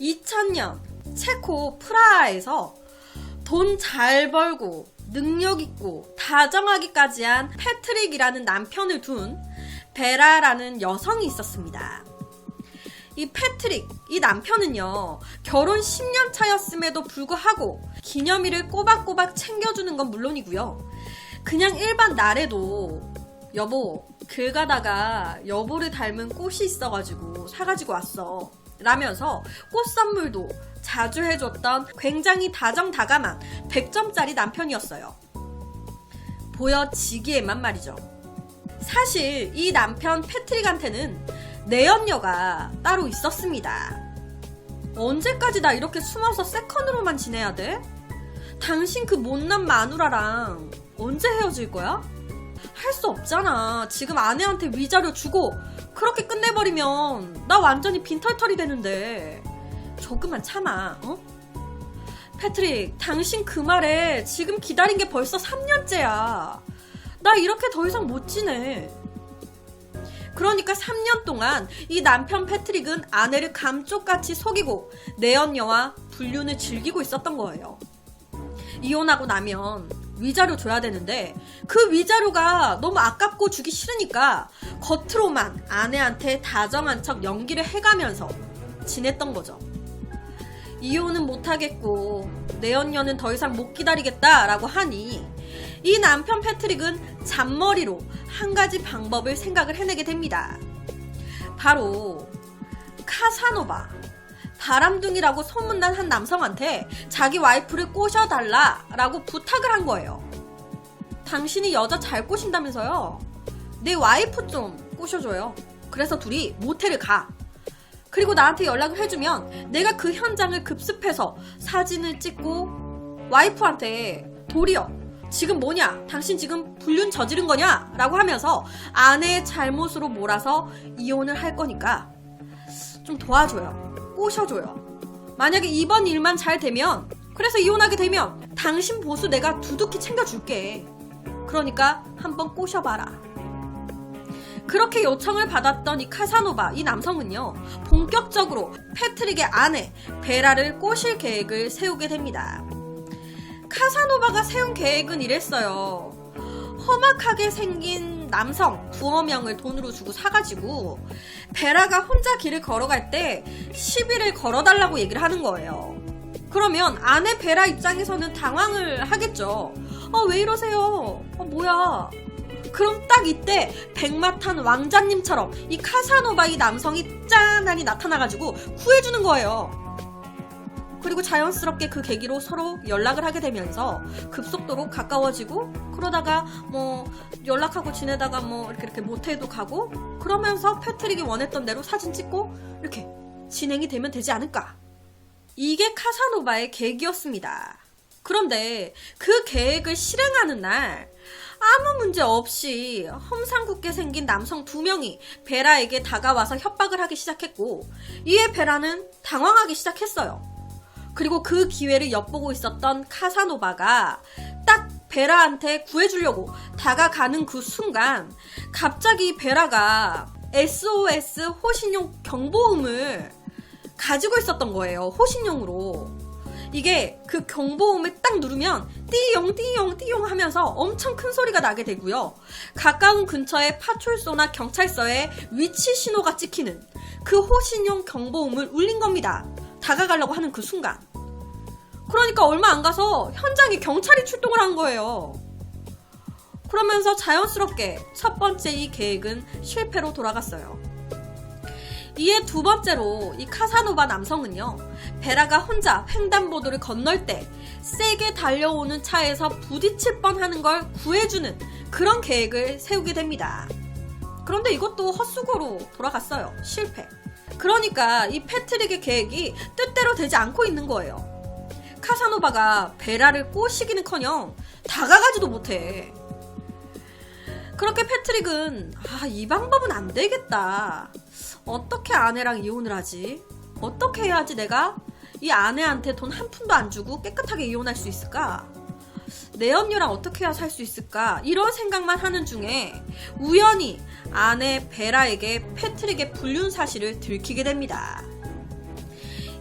2000년 체코 프라하에서 돈 잘 벌고 능력 있고 다정하기까지 한 패트릭이라는 남편을 둔 베라라는 여성이 있었습니다. 이 패트릭, 이 남편은요, 결혼 10년 차였음에도 불구하고 기념일을 꼬박꼬박 챙겨주는 건 물론이고요. 그냥 일반 날에도 여보, 길 가다가 여보를 닮은 꽃이 있어가지고 사가지고 왔어 라면서 꽃 선물도 자주 해줬던 굉장히 다정다감한 100점짜리 남편이었어요. 보여지기에만 말이죠. 사실 이 남편 패트릭한테는 내연녀가 따로 있었습니다. 언제까지 나 이렇게 숨어서 세컨으로만 지내야 돼? 당신 그 못난 마누라랑 언제 헤어질 거야? 할 수 없잖아. 지금 아내한테 위자료 주고 그렇게 끝내버리면 나 완전히 빈털털이 되는데 조금만 참아. 어? 패트릭, 당신 그 말에 지금 기다린 게 벌써 3년째야. 나 이렇게 더 이상 못 지내. 그러니까 3년 동안 이 남편 패트릭은 아내를 감쪽같이 속이고 내연녀와 불륜을 즐기고 있었던 거예요. 이혼하고 나면 위자료 줘야 되는데 그 위자료가 너무 아깝고 주기 싫으니까 겉으로만 아내한테 다정한 척 연기를 해가면서 지냈던 거죠. 이혼은 못하겠고 내연녀는 더 이상 못 기다리겠다라고 하니 이 남편 패트릭은 잔머리로 한 가지 방법을 생각을 해내게 됩니다. 바로 카사노바, 바람둥이라고 소문난 한 남성한테 자기 와이프를 꼬셔달라라고 부탁을 한 거예요. 당신이 여자 잘 꼬신다면서요? 내 와이프 좀 꼬셔줘요. 그래서 둘이 모텔을 가. 그리고 나한테 연락을 해주면 내가 그 현장을 급습해서 사진을 찍고 와이프한테 도리어 지금 뭐냐? 당신 지금 불륜 저지른 거냐? 라고 하면서 아내의 잘못으로 몰아서 이혼을 할 거니까 좀 도와줘요. 꼬셔줘요. 만약에 이번 일만 잘 되면, 그래서 이혼하게 되면 당신 보수 내가 두둑히 챙겨줄게. 그러니까 한번 꼬셔봐라. 그렇게 요청을 받았던 이 카사노바, 이 남성은요, 본격적으로 패트릭의 아내 베라를 꼬실 계획을 세우게 됩니다. 카사노바가 세운 계획은 이랬어요. 험악하게 생긴 남성 두어 명을 돈으로 주고 사가지고 베라가 혼자 길을 걸어갈 때 시비를 걸어달라고 얘기를 하는 거예요. 그러면 아내 베라 입장에서는 당황을 하겠죠. 왜 이러세요? 뭐야? 그럼 딱 이때 백마탄 왕자님처럼 이 카사노바 이 남성이 짠하니 나타나가지고 구해주는 거예요. 그리고 자연스럽게 그 계기로 서로 연락을 하게 되면서 급속도로 가까워지고, 그러다가 뭐 연락하고 지내다가 뭐 이렇게 모텔도 가고, 그러면서 패트릭이 원했던 대로 사진 찍고 이렇게 진행이 되면 되지 않을까. 이게 카사노바의 계획이었습니다. 그런데 그 계획을 실행하는 날 아무 문제 없이 험상궂게 생긴 남성 2명이 베라에게 다가와서 협박을 하기 시작했고, 이에 베라는 당황하기 시작했어요. 그리고 그 기회를 엿보고 있었던 카사노바가 딱 베라한테 구해주려고 다가가는 그 순간 갑자기 베라가 SOS 호신용 경보음을 가지고 있었던 거예요. 호신용으로. 이게 그 경보음을 딱 누르면 띠용 띠용 띠용 하면서 엄청 큰 소리가 나게 되고요. 가까운 근처에 파출소나 경찰서에 위치 신호가 찍히는 그 호신용 경보음을 울린 겁니다. 다가가려고 하는 그 순간. 그러니까 얼마 안 가서 현장에 경찰이 출동을 한 거예요. 그러면서 자연스럽게 첫 번째 이 계획은 실패로 돌아갔어요. 이에 두 번째로 이 카사노바 남성은요, 베라가 혼자 횡단보도를 건널 때 세게 달려오는 차에서 부딪힐 뻔하는 걸 구해주는 그런 계획을 세우게 됩니다. 그런데 이것도 헛수고로 돌아갔어요. 실패. 그러니까 이 패트릭의 계획이 뜻대로 되지 않고 있는 거예요. 카사노바가 베라를 꼬시기는커녕 다가가지도 못해. 그렇게 패트릭은 이 방법은 안 되겠다. 어떻게 아내랑 이혼을 하지? 어떻게 해야지 내가 이 아내한테 돈 한 푼도 안 주고 깨끗하게 이혼할 수 있을까? 내연녀랑 어떻게 해야 살 수 있을까? 이런 생각만 하는 중에 우연히 아내 베라에게 패트릭의 불륜 사실을 들키게 됩니다.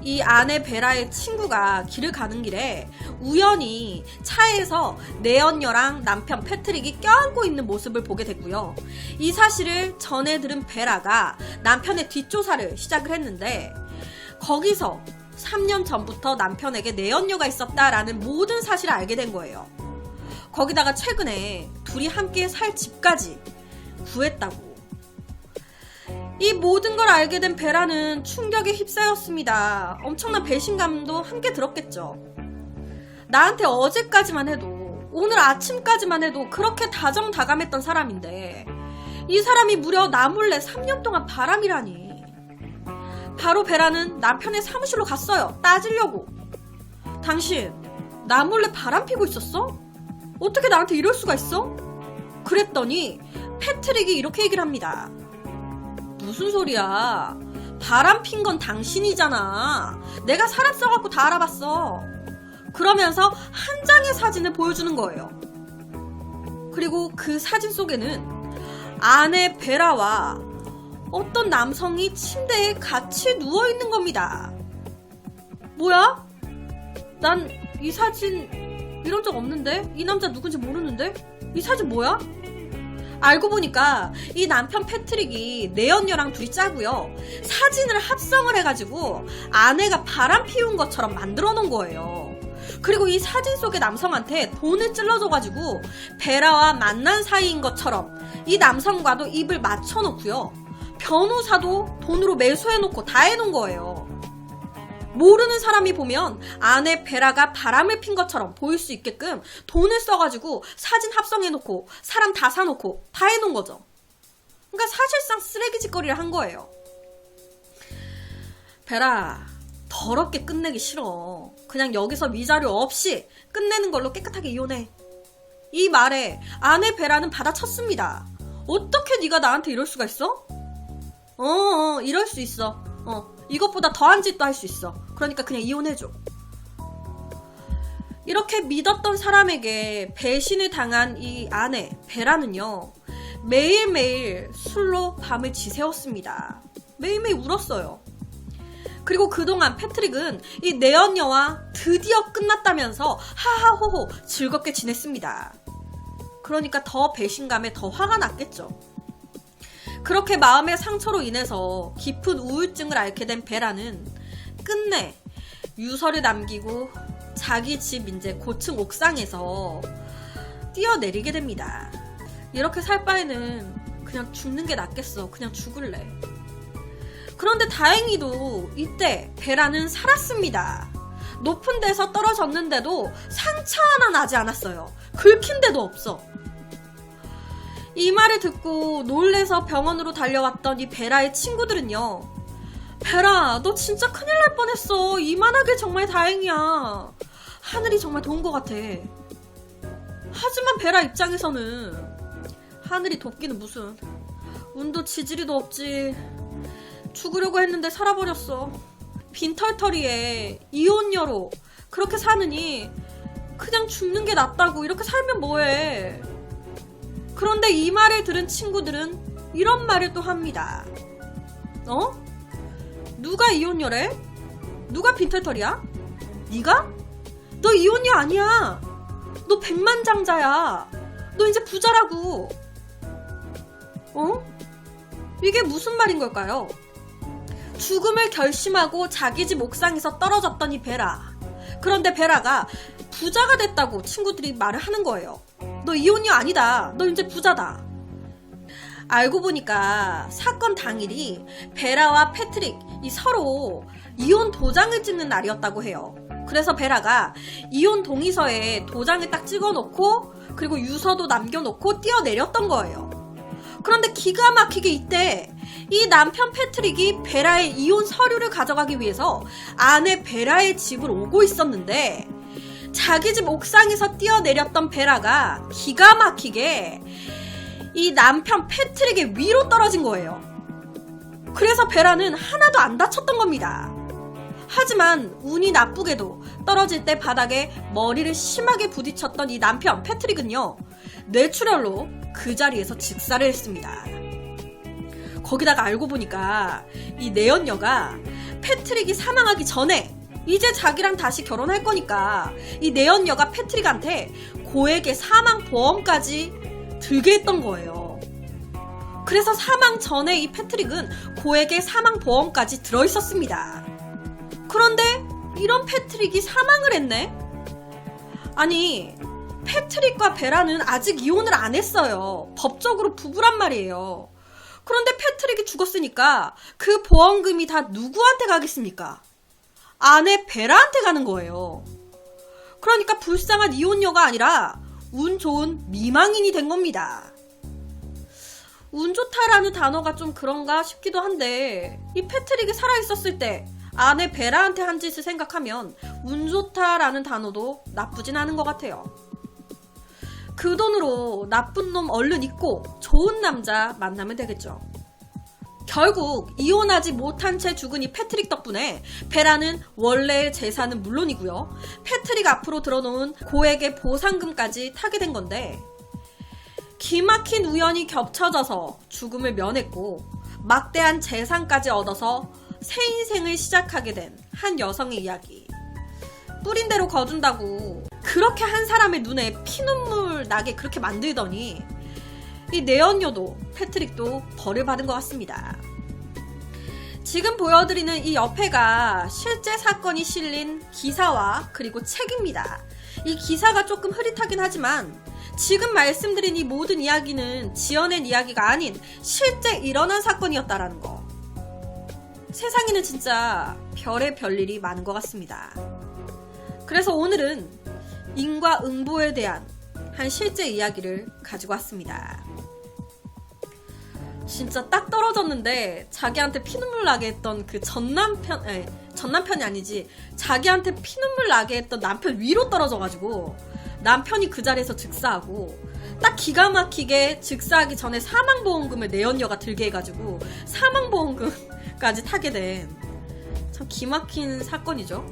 이 아내 베라의 친구가 길을 가는 길에 우연히 차에서 내연녀랑 남편 패트릭이 껴안고 있는 모습을 보게 됐고요. 이 사실을 전해 들은 베라가 남편의 뒷조사를 시작을 했는데 거기서 3년 전부터 남편에게 내연녀가 있었다라는 모든 사실을 알게 된 거예요. 거기다가 최근에 둘이 함께 살 집까지 구했다고. 이 모든 걸 알게 된 베라는 충격에 휩싸였습니다. 엄청난 배신감도 함께 들었겠죠. 나한테 어제까지만 해도, 오늘 아침까지만 해도 그렇게 다정다감했던 사람인데 이 사람이 무려 나 몰래 3년 동안 바람이라니. 바로 베라는 남편의 사무실로 갔어요. 따지려고. 당신 나 몰래 바람 피고 있었어? 어떻게 나한테 이럴 수가 있어? 그랬더니 패트릭이 이렇게 얘기를 합니다. 무슨 소리야. 바람 핀 건 당신이잖아. 내가 사람 써갖고 다 알아봤어. 그러면서 한 장의 사진을 보여주는 거예요. 그리고 그 사진 속에는 아내 베라와 어떤 남성이 침대에 같이 누워있는 겁니다. 뭐야? 난 이 사진 이런 적 없는데? 이 남자 누군지 모르는데? 이 사진 뭐야? 알고 보니까 이 남편 패트릭이 내연녀랑 둘이 짜고요. 사진을 합성을 해가지고 아내가 바람 피운 것처럼 만들어 놓은 거예요. 그리고 이 사진 속의 남성한테 돈을 찔러줘가지고 베라와 만난 사이인 것처럼 이 남성과도 입을 맞춰놓고요. 변호사도 돈으로 매수해놓고 다 해놓은 거예요. 모르는 사람이 보면 아내 베라가 바람을 핀 것처럼 보일 수 있게끔 돈을 써가지고 사진 합성해놓고 사람 다 사놓고 다 해놓은 거죠. 그러니까 사실상 쓰레기 짓거리를 한 거예요. 베라, 더럽게 끝내기 싫어. 그냥 여기서 위자료 없이 끝내는 걸로 깨끗하게 이혼해. 이 말에 아내 베라는 받아쳤습니다. 어떻게 네가 나한테 이럴 수가 있어? 이럴 수 있어. 이것보다 더한 짓도 할 수 있어. 그러니까 그냥 이혼해줘. 이렇게 믿었던 사람에게 배신을 당한 이 아내 베라는요, 매일매일 술로 밤을 지새웠습니다. 매일매일 울었어요. 그리고 그동안 패트릭은 이 내연녀와 드디어 끝났다면서 하하호호 즐겁게 지냈습니다. 그러니까 더 배신감에 더 화가 났겠죠. 그렇게 마음의 상처로 인해서 깊은 우울증을 앓게 된 베라는 끝내 유서를 남기고 자기 집 이제 고층 옥상에서 뛰어내리게 됩니다. 이렇게 살 바에는 그냥 죽는 게 낫겠어. 그냥 죽을래. 그런데 다행히도 이때 베라는 살았습니다. 높은 데서 떨어졌는데도 상처 하나 나지 않았어요. 긁힌 데도 없어. 이 말을 듣고 놀래서 병원으로 달려왔던 이 베라의 친구들은요, 베라, 너 진짜 큰일 날 뻔했어. 이만하게 정말 다행이야. 하늘이 정말 도운 것 같아. 하지만 베라 입장에서는 하늘이 돕기는 무슨, 운도 지지리도 없지. 죽으려고 했는데 살아버렸어. 빈털터리에 이혼녀로 그렇게 사느니 그냥 죽는 게 낫다고. 이렇게 살면 뭐해. 그런데 이 말을 들은 친구들은 이런 말을 또 합니다. 누가 이혼녀래? 누가 빈털터리야? 네가? 너 이혼녀 아니야. 너 백만장자야. 너 이제 부자라고. 이게 무슨 말인 걸까요? 죽음을 결심하고 자기 집 옥상에서 떨어졌던 이 베라. 그런데 베라가 부자가 됐다고 친구들이 말을 하는 거예요. 너 이혼녀 아니다. 너 이제 부자다. 알고 보니까 사건 당일이 베라와 패트릭 이 서로 이혼 도장을 찍는 날이었다고 해요. 그래서 베라가 이혼 동의서에 도장을 딱 찍어놓고 그리고 유서도 남겨놓고 뛰어내렸던 거예요. 그런데 기가 막히게 이때 이 남편 패트릭이 베라의 이혼 서류를 가져가기 위해서 아내 베라의 집을 오고 있었는데 자기 집 옥상에서 뛰어내렸던 베라가 기가 막히게 이 남편 패트릭의 위로 떨어진 거예요. 그래서 베라는 하나도 안 다쳤던 겁니다. 하지만 운이 나쁘게도 떨어질 때 바닥에 머리를 심하게 부딪혔던 이 남편 패트릭은요, 뇌출혈로 그 자리에서 직사를 했습니다. 거기다가 알고 보니까 이 내연녀가 패트릭이 사망하기 전에 이제 자기랑 다시 결혼할 거니까 이 내연녀가 패트릭한테 고액의 사망 보험까지 들게 했던 거예요. 그래서 사망 전에 이 패트릭은 고액의 사망 보험까지 들어있었습니다. 그런데 이런 패트릭이 사망을 했네? 아니, 패트릭과 베라는 아직 이혼을 안 했어요. 법적으로 부부란 말이에요. 그런데 패트릭이 죽었으니까 그 보험금이 다 누구한테 가겠습니까? 아내 베라한테 가는 거예요. 그러니까 불쌍한 이혼녀가 아니라 운 좋은 미망인이 된 겁니다. 운 좋다라는 단어가 좀 그런가 싶기도 한데 이 패트릭이 살아있었을 때 아내 베라한테 한 짓을 생각하면 운 좋다라는 단어도 나쁘진 않은 것 같아요. 그 돈으로 나쁜 놈 얼른 잊고 좋은 남자 만나면 되겠죠. 결국 이혼하지 못한 채 죽은 이 패트릭 덕분에 베라는 원래의 재산은 물론이고요. 패트릭 앞으로 들어놓은 고액의 보상금까지 타게 된 건데 기막힌 우연이 겹쳐져서 죽음을 면했고 막대한 재산까지 얻어서 새 인생을 시작하게 된 한 여성의 이야기. 뿌린 대로 거둔다고 그렇게 한 사람의 눈에 피눈물 나게 그렇게 만들더니 이 내연녀도 패트릭도 벌을 받은 것 같습니다. 지금 보여드리는 이 옆에가 실제 사건이 실린 기사와 그리고 책입니다. 이 기사가 조금 흐릿하긴 하지만 지금 말씀드린 이 모든 이야기는 지어낸 이야기가 아닌 실제 일어난 사건이었다라는 거. 세상에는 진짜 별의 별일이 많은 것 같습니다. 그래서 오늘은 인과응보에 대한 한 실제 이야기를 가지고 왔습니다. 진짜 딱 떨어졌는데 자기한테 피눈물 나게 했던 그 전남편이 아니지 자기한테 피눈물 나게 했던 남편 위로 떨어져가지고 남편이 그 자리에서 즉사하고 딱 기가 막히게 즉사하기 전에 사망보험금을 내연녀가 들게 해가지고 사망보험금까지 타게 된 참 기막힌 사건이죠.